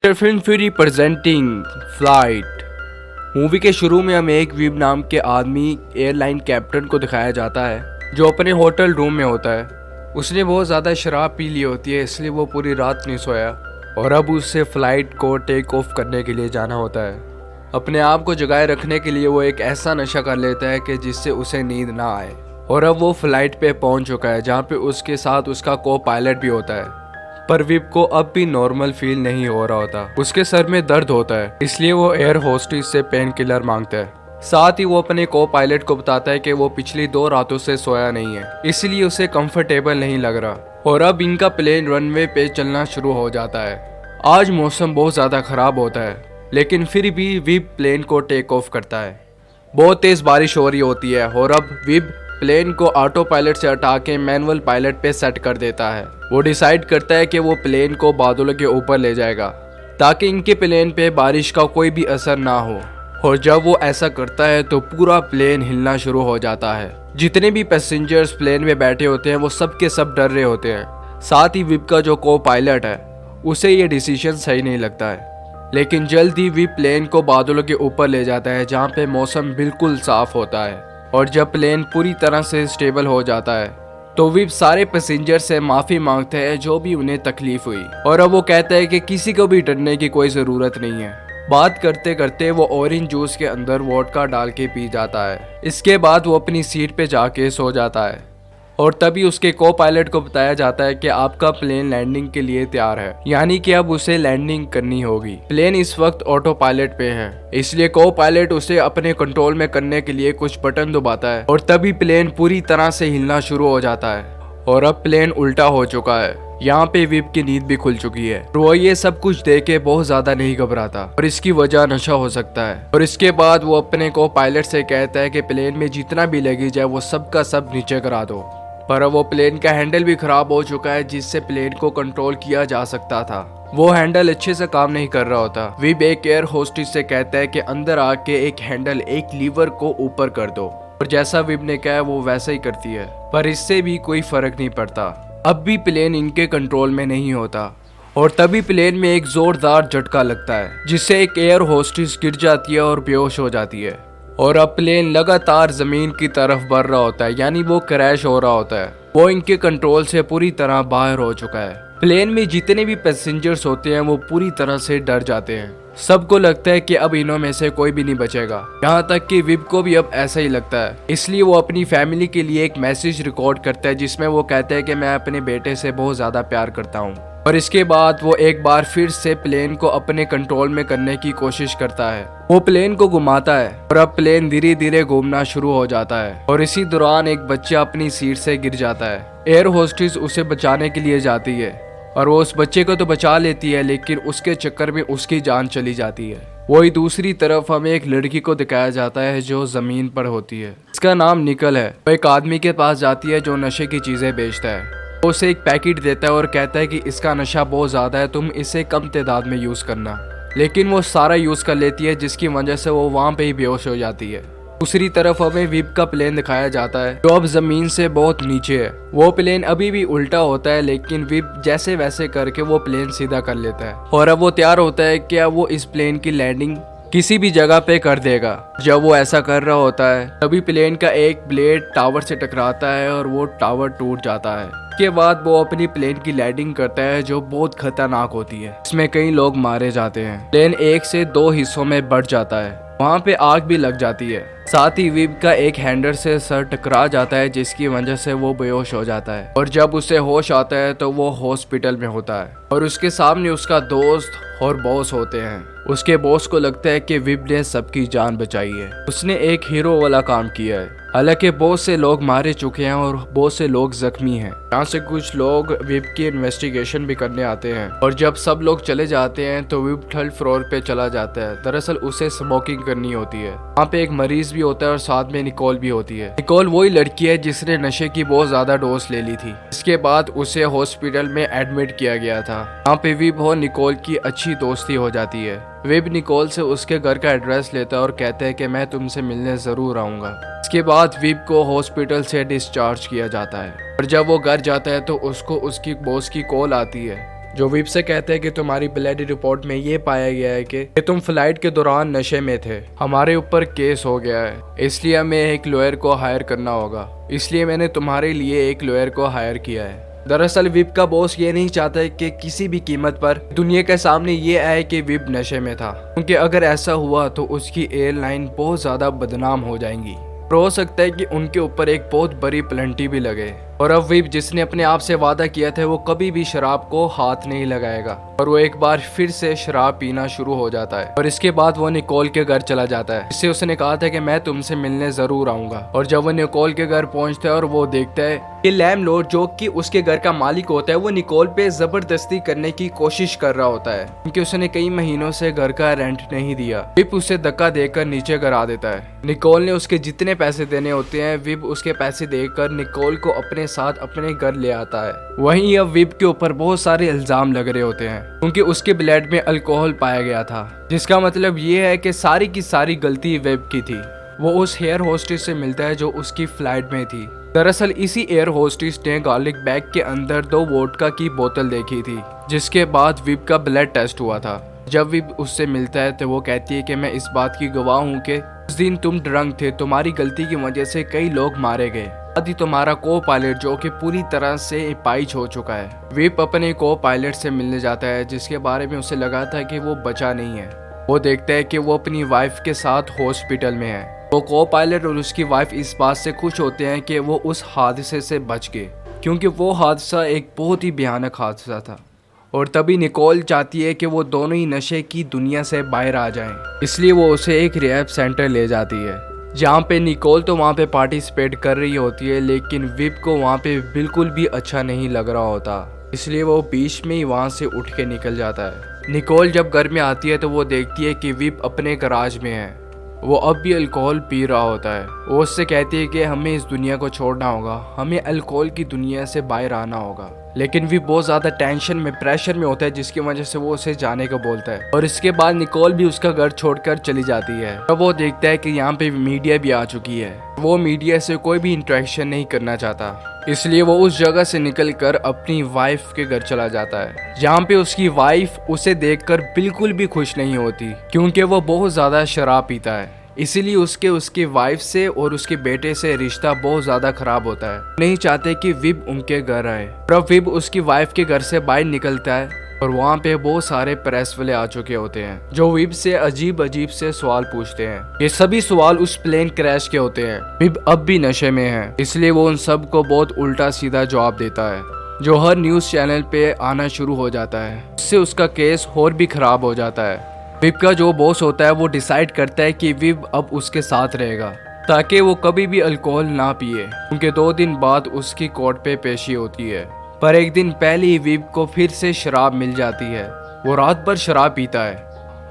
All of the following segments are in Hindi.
Film fury presenting flight. Movie के शुरू में हमें एक वीब नाम के आदमी एयरलाइन कैप्टन को दिखाया जाता है जो अपने होटल रूम में होता है। उसने बहुत ज़्यादा शराब पी ली होती है, इसलिए वो पूरी रात नहीं सोया और अब उससे फ्लाइट को टेक ऑफ करने के लिए जाना होता है। अपने आप को जगाए रखने के लिए वो एक ऐसा नशा कर लेता है कि जिससे उसे नींद ना आए और अब वो फ्लाइट पे पहुंच चुका है जहाँ पे उसके साथ उसका को पायलट भी होता है। पर विप को अब भी नॉर्मल फील नहीं हो रहा होता। उसके सर में दर्द होता है, इसलिए वो एयर होस्टेस से पेन किलर मांगता है। साथ ही वो अपने को पायलट को बताता है कि वो पिछली 2 रातों से सोया नहीं है, इसलिए उसे कंफर्टेबल नहीं लग रहा और अब इनका प्लेन रनवे पे चलना शुरू हो जाता है। आज मौसम बहुत ज्यादा खराब होता है, लेकिन फिर भी विप प्लेन को टेक ऑफ करता है। बहुत तेज बारिश हो रही होती है और अब विप प्लेन को ऑटो पायलट से हटा के मैनुअल पायलट पे सेट कर देता है। वो डिसाइड करता है कि वो प्लेन को बादलों के ऊपर ले जाएगा ताकि इनके प्लेन पे बारिश का कोई भी असर ना हो। और जब वो ऐसा करता है तो पूरा प्लेन हिलना शुरू हो जाता है। जितने भी पैसेंजर्स प्लेन में बैठे होते हैं वो सब के सब डर रहे होते हैं। साथ ही विप का जो को पायलट है उसे ये डिसीजन सही नहीं लगता है, लेकिन जल्द ही विप प्लेन को बादलों के ऊपर ले जाता है जहाँ पे मौसम बिल्कुल साफ होता है। और जब प्लेन पूरी तरह से स्टेबल हो जाता है तो विप सारे पैसेंजर से माफी मांगते हैं जो भी उन्हें तकलीफ हुई और अब वो कहता है कि किसी को भी डरने की कोई जरूरत नहीं है। बात करते करते वो ऑरेंज जूस के अंदर वोडका डाल के पी जाता है। इसके बाद वो अपनी सीट पे जाके सो जाता है और तभी उसके को पायलट को बताया जाता है कि आपका प्लेन लैंडिंग के लिए तैयार है, यानी कि अब उसे लैंडिंग करनी होगी। प्लेन इस वक्त ऑटो पायलट पे है, इसलिए को पायलट उसे अपने कंट्रोल में करने के लिए कुछ बटन दबाता है और तभी प्लेन पूरी तरह से हिलना शुरू हो जाता है और अब प्लेन उल्टा हो चुका है। यहाँ पे विप की नींद भी खुल चुकी है। वो ये सब कुछ देख के बहुत ज्यादा नहीं घबराता और इसकी वजह नशा हो सकता है। और इसके बाद वो अपने को पायलट से कहता है कि प्लेन में जितना भी लगेज है वो सब का सब नीचे करा दो। पर अब वो प्लेन का हैंडल भी खराब हो चुका है जिससे प्लेन को कंट्रोल किया जा सकता था। वो हैंडल अच्छे से काम नहीं कर रहा होता। विप एक एयर होस्टेस से कहता है कि अंदर आके एक हैंडल एक लीवर को ऊपर कर दो और जैसा विप ने कहा वो वैसा ही करती है, पर इससे भी कोई फर्क नहीं पड़ता। अब भी प्लेन इनके कंट्रोल में नहीं होता और तभी प्लेन में एक जोरदार झटका लगता है जिससे एक एयर होस्टेस गिर जाती है और बेहोश हो जाती है और अब प्लेन लगातार जमीन की तरफ बढ़ रहा होता है, यानी वो क्रैश हो रहा होता है। वो इनके कंट्रोल से पूरी तरह बाहर हो चुका है। प्लेन में जितने भी पैसेंजर्स होते हैं वो पूरी तरह से डर जाते हैं। सबको लगता है कि अब इन्हों में से कोई भी नहीं बचेगा, यहाँ तक कि विप को भी अब ऐसा ही लगता है। इसलिए वो अपनी फैमिली के लिए एक मैसेज रिकॉर्ड करता है जिसमें वो कहता है कि मैं अपने बेटे से बहुत ज्यादा प्यार करता हूँ। और इसके बाद वो एक बार फिर से प्लेन को अपने कंट्रोल में करने की कोशिश करता है। वो प्लेन को घुमाता है और अब प्लेन धीरे धीरे घूमना शुरू हो जाता है और इसी दौरान एक बच्चा अपनी सीट से गिर जाता है। एयर होस्टेस उसे बचाने के लिए जाती है और वो उस बच्चे को तो बचा लेती है, लेकिन उसके चक्कर में उसकी जान चली जाती है। वही दूसरी तरफ हमें एक लड़की को दिखाया जाता है जो जमीन पर होती है। इसका नाम निकल है। वो एक आदमी के पास जाती है जो नशे की चीजें बेचता है। वो उसे एक पैकेट देता है और कहता है कि इसका नशा बहुत ज्यादा है, तुम इसे कम तादाद में यूज करना, लेकिन वो सारा यूज कर लेती है जिसकी वजह से वो वहाँ पे ही बेहोश हो जाती है। दूसरी तरफ हमें विप का प्लेन दिखाया जाता है जो अब जमीन से बहुत नीचे है। वो प्लेन अभी भी उल्टा होता है, लेकिन विप जैसे वैसे करके वो प्लेन सीधा कर लेता है और अब वो तैयार होता है कि अब वो इस प्लेन की लैंडिंग किसी भी जगह पे कर देगा। जब वो ऐसा कर रहा होता है तभी प्लेन का एक ब्लेड टावर से टकराता है और वो टावर टूट जाता है। इसके बाद वो अपनी प्लेन की लैंडिंग करता है जो बहुत खतरनाक होती है। इसमें कई लोग मारे जाते हैं। प्लेन 1 से 2 हिस्सों में बढ़ जाता है। वहाँ पे आग भी लग जाती है। साथ ही विप का एक हैंडल से सर टकरा जाता है जिसकी वजह से वो बेहोश हो जाता है और जब उसे होश आता है तो वो हॉस्पिटल में होता है और उसके सामने उसका दोस्त और बॉस होते हैं। उसके बॉस को लगता है कि विप ने सबकी जान बचाई है, उसने एक हीरो वाला काम किया है। हालांकि बहुत से लोग मारे चुके हैं और बहुत से लोग जख्मी हैं। यहाँ से कुछ लोग विप की इन्वेस्टिगेशन भी करने आते हैं और जब सब लोग चले जाते हैं तो विप 3rd फ्लोर पे चला जाता है। दरअसल उसे स्मोकिंग करनी होती है। वहाँ पे एक मरीज भी होता है और साथ में निकोल भी होती है। निकोल वही लड़की है जिसने नशे की बहुत ज्यादा डोज ले ली थी। इसके बाद उसे हॉस्पिटल में एडमिट किया गया था। यहाँ पे विप और निकोल की अच्छी दोस्ती हो जाती है। विप निकोल से उसके घर का एड्रेस लेता है और कहता है कि मैं तुमसे मिलने जरूर आऊंगा। इसके बाद विप को हॉस्पिटल से डिस्चार्ज किया जाता है और जब वो घर जाता है तो उसको उसकी बॉस की कॉल आती है जो विप से कहते हैं कि तुम्हारी ब्लड रिपोर्ट में ये पाया गया है कि तुम फ्लाइट के दौरान नशे में थे, हमारे ऊपर केस हो गया है, इसलिए हमें एक लॉयर को हायर करना होगा, इसलिए मैंने तुम्हारे लिए एक लॉयर को हायर किया है। दरअसल विप का बॉस ये नहीं चाहता कि किसी भी कीमत पर दुनिया के सामने ये आए कि विप नशे में था, क्योंकि अगर ऐसा हुआ तो उसकी एयरलाइन बहुत ज्यादा बदनाम हो जाएंगी और हो सकता है कि उनके ऊपर एक बहुत बड़ी पेनल्टी भी लगे। और अब विप जिसने अपने आप से वादा किया था वो कभी भी शराब को हाथ नहीं लगाएगा, और वो एक बार फिर से शराब पीना शुरू हो जाता है। और इसके बाद वो निकोल के घर चला जाता है, इससे उसने कहा था कि मैं तुमसे मिलने जरूर आऊंगा। और जब वो निकोल के घर पहुंचता है और वो देखता है कि लैंडलॉर्ड जो कि उसके घर का मालिक होता है वो निकोल पे जबरदस्ती करने की कोशिश कर रहा होता है, क्योंकि उसने कई महीनों से घर का रेंट नहीं दिया। विप उसे धक्का देकर नीचे गिरा देता है। निकोल ने उसके जितने पैसे देने होते हैं विप उसके पैसे देकर निकोल को अपने साथ अपने घर ले आता है। वहीं अब विप के ऊपर बहुत सारे इल्जाम लग रहे होते हैं, क्योंकि उसके ब्लड में अल्कोहल पाया गया था, जिसका मतलब ये है कि सारी की सारी गलती विप की थी। वो उस एयर होस्टेस से मिलता है जो उसकी फ्लाइट में थी। दरअसल इसी एयर होस्टेस ने गार्लिक बैग के अंदर 2 वोडका की बोतल देखी थी, जिसके बाद विप का ब्लड टेस्ट हुआ था। जब विप उससे मिलता है तो वो कहती है कि मैं इस बात की गवाह हूँ कि उस दिन तुम ड्रंक थे, तुम्हारी गलती की वजह से कई लोग मारे गए। आदि तुम्हारा को पायलट जो कि पूरी तरह से पाइच हो चुका है। विप अपने को पायलट से मिलने जाता है, जिसके बारे में उसे लगा था कि वो बचा नहीं है। वो देखता है कि वो अपनी वाइफ के साथ हॉस्पिटल में है। वो को पायलट और उसकी वाइफ इस बात से खुश होते हैं कि वो उस हादसे से बच गए, क्योंकि वो हादसा एक बहुत ही भयानक हादसा था। और तभी निकोल चाहती है कि वो दोनों ही नशे की दुनिया से बाहर आ जाएं, इसलिए वो उसे एक रिहैब सेंटर ले जाती है, जहाँ पे निकोल तो वहाँ पे पार्टिसिपेट कर रही होती है, लेकिन विप को वहाँ पे बिल्कुल भी अच्छा नहीं लग रहा होता, इसलिए वो बीच में ही वहाँ से उठ के निकल जाता है। निकोल जब घर में आती है तो वो देखती है कि विप अपने गराज में है। वो अब भी अल्कोहल पी रहा होता है। वो उससे कहती है कि हमें इस दुनिया को छोड़ना होगा, हमें अल्कोहल की दुनिया से बाहर आना होगा। लेकिन विप बहुत ज्यादा टेंशन में, प्रेशर में होता है, जिसकी वजह से वो उसे जाने को बोलता है। और इसके बाद निकोल भी उसका घर छोड़कर चली जाती है। तब वो देखता है कि यहाँ पे मीडिया भी आ चुकी है। वो मीडिया से कोई भी इंटरेक्शन नहीं करना चाहता, इसलिए वो उस जगह से निकलकर अपनी वाइफ के घर चला जाता है, जहाँ पे उसकी वाइफ उसे देखकर बिल्कुल भी खुश नहीं होती, क्योंकि वो बहुत ज्यादा शराब पीता है। इसीलिए उसकी वाइफ से और उसके बेटे से रिश्ता बहुत ज्यादा खराब होता है। नहीं चाहते कि विप उनके घर आए। तब विप उसकी वाइफ के घर से बाहर निकलता है और वहाँ पे बहुत सारे प्रेस वाले आ चुके होते हैं, जो विप से अजीब अजीब से सवाल पूछते हैं। ये सभी सवाल उस प्लेन क्रैश के होते हैं। विप अब भी नशे में है, इसलिए वो उन सब को बहुत उल्टा सीधा जवाब देता है, जो हर न्यूज चैनल पे आना शुरू हो जाता है। इससे उसका केस और भी खराब हो जाता है। विप का जो बॉस होता है वो डिसाइड करता है कि विप अब उसके साथ रहेगा, ताकि वो कभी भी अल्कोहल ना पिए, क्योंकि 2 दिन बाद उसकी कोर्ट पे पेशी होती है। पर एक दिन पहले ही विप को फिर से शराब मिल जाती है। वो रात भर शराब पीता है,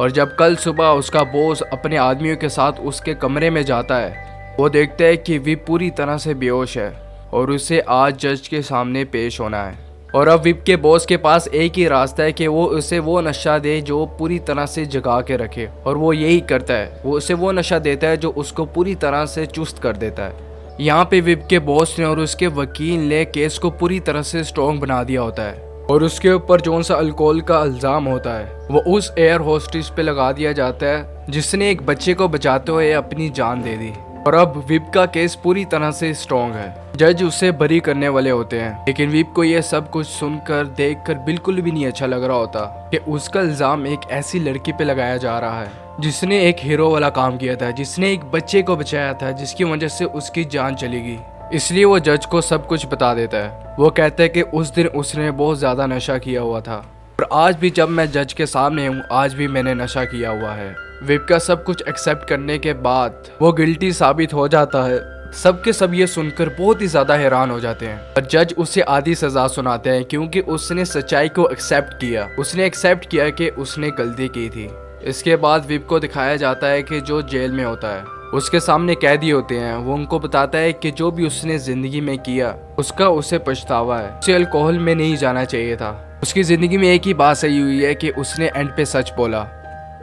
और जब कल सुबह उसका बॉस अपने आदमियों के साथ उसके कमरे में जाता है, वो देखता है कि विप पूरी तरह से बेहोश है और उसे आज जज के सामने पेश होना है। और अब विप के बॉस के पास एक ही रास्ता है कि वो उसे वो नशा दे जो पूरी तरह से जगा के रखे, और वो यही करता है। वो उसे वो नशा देता है जो उसको पूरी तरह से चुस्त कर देता है। यहाँ पे विप के बॉस ने और उसके वकील ने केस को पूरी तरह से स्ट्रॉन्ग बना दिया होता है, और उसके ऊपर जो सा अल्कोहल का इल्जाम होता है वो उस एयर होस्टेस पे लगा दिया जाता है, जिसने एक बच्चे को बचाते हुए अपनी जान दे दी। और अब विप का केस पूरी तरह से स्ट्रॉन्ग है। जज उसे बरी करने वाले होते हैं, लेकिन विप को यह सब कुछ सुनकर देखकर बिल्कुल भी नहीं अच्छा लग रहा होता कि उसका इल्जाम एक ऐसी लड़की पे लगाया जा रहा है जिसने एक हीरो वाला काम किया था, जिसने एक बच्चे को बचाया था, जिसकी वजह से उसकी जान चली गई। इसलिए वो जज को सब कुछ बता देता है। वो कहता है कि उस दिन उसने बहुत ज्यादा नशा किया हुआ था, और आज भी जब मैं जज के सामने हूँ आज भी मैंने नशा किया हुआ है। विप का सब कुछ एक्सेप्ट करने के बाद वो गिल्टी साबित हो जाता है। सबके सब ये सुनकर बहुत ही ज्यादा हैरान हो जाते हैं, और जज उसे आधी सजा सुनाते हैं, क्योंकि उसने सच्चाई को एक्सेप्ट किया। उसने एक्सेप्ट किया कि उसने गलती की थी। इसके बाद विप को दिखाया जाता है कि जो जेल में होता है, उसके सामने कैदी होते हैं। वो उनको बताता है कि जो भी उसने जिंदगी में किया उसका उसे पछतावा है। उसे अल्कोहल में नहीं जाना चाहिए था। उसकी जिंदगी में एक ही बात सही हुई है कि उसने एंड पे सच बोला।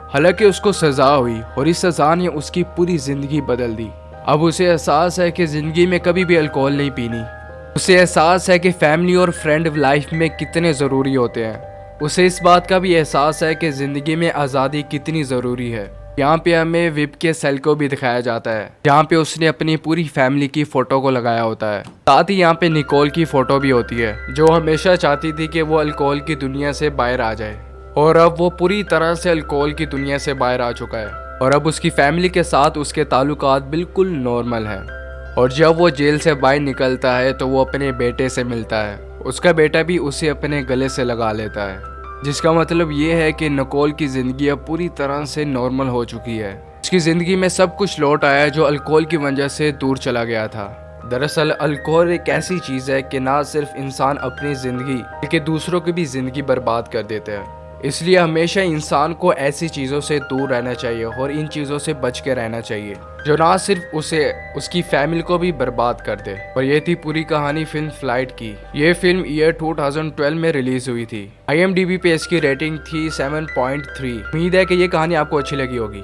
हालांकि उसको सजा हुई, और इस सजा ने उसकी पूरी जिंदगी बदल दी। अब उसे एहसास है कि जिंदगी में कभी भी अल्कोहल नहीं पीनी। उसे एहसास है कि फैमिली और फ्रेंड लाइफ में कितने ज़रूरी होते हैं। उसे इस बात का भी एहसास है कि ज़िंदगी में आज़ादी कितनी ज़रूरी है। यहाँ पे हमें विप के सेल को भी दिखाया जाता है, जहाँ पे उसने अपनी पूरी फैमिली की फ़ोटो को लगाया होता है। साथ ही यहाँ पे निकोल की फ़ोटो भी होती है, जो हमेशा चाहती थी कि वो अल्कोहल की दुनिया से बाहर आ जाए, और अब वो पूरी तरह से अल्कोहल की दुनिया से बाहर आ चुका है और अब उसकी फैमिली के साथ उसके ताल्लुकात बिल्कुल नॉर्मल हैं। और जब वो जेल से बाहर निकलता है तो वो अपने बेटे से मिलता है। उसका बेटा भी उसे अपने गले से लगा लेता है, जिसका मतलब ये है कि निकोल की ज़िंदगी अब पूरी तरह से नॉर्मल हो चुकी है। उसकी ज़िंदगी में सब कुछ लौट आया है जो अल्कोहल की वजह से दूर चला गया था। दरअसल अल्कोहल एक ऐसी चीज़ है कि ना सिर्फ इंसान अपनी ज़िंदगी बल्कि दूसरों की भी ज़िंदगी बर्बाद कर देते हैं। इसलिए हमेशा इंसान को ऐसी चीज़ों से दूर रहना चाहिए और इन चीज़ों से बच के रहना चाहिए जो ना सिर्फ उसे, उसकी फैमिली को भी बर्बाद कर दे। और ये थी पूरी कहानी फिल्म फ्लाइट की। ये फिल्म ईयर 2012 में रिलीज हुई थी। IMDb पे इसकी रेटिंग थी 7.3। उम्मीद है कि ये कहानी आपको अच्छी लगी होगी।